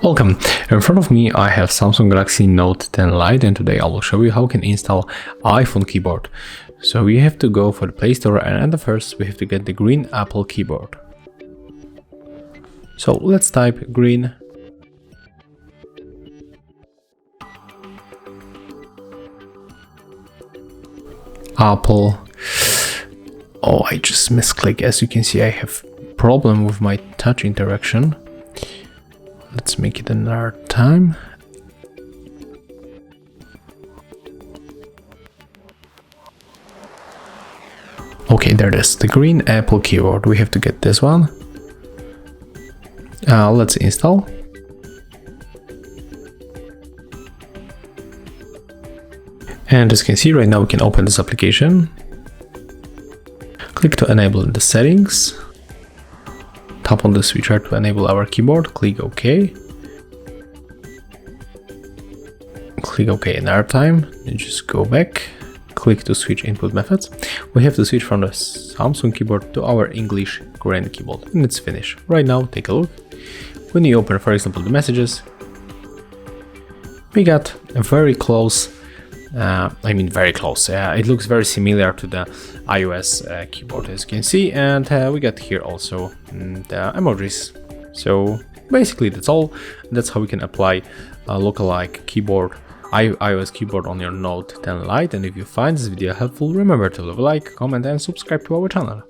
Welcome. In front of me I have Samsung Galaxy Note 10 Lite, and today I will show you how you can install iPhone keyboard. So we have to go for the Play Store, and at first we have to get the green Apple keyboard. So let's type green Apple. Oh, I just misclick. As you can see, I have problem with my touch interaction. Let's make it another time. Okay, there it is, the green Apple keyboard. We have to get this one. Let's install. And as you can see, right now we can open this application. Click to enable the settings. Tap on the switcher to enable our keyboard, click OK. Click OK another time, and just go back. Click to switch input methods. We have to switch from the Samsung keyboard to our English Korean keyboard, and it's finished. Right now, take a look. When you open, for example, the messages, we got a very close, very close. It looks very similar to the iOS keyboard, as you can see, and we got here also the emojis. So basically that's all. That's how we can apply a lookalike keyboard, iOS keyboard on your Note 10 Lite. And if you find this video helpful, remember to leave a like, comment and subscribe to our channel.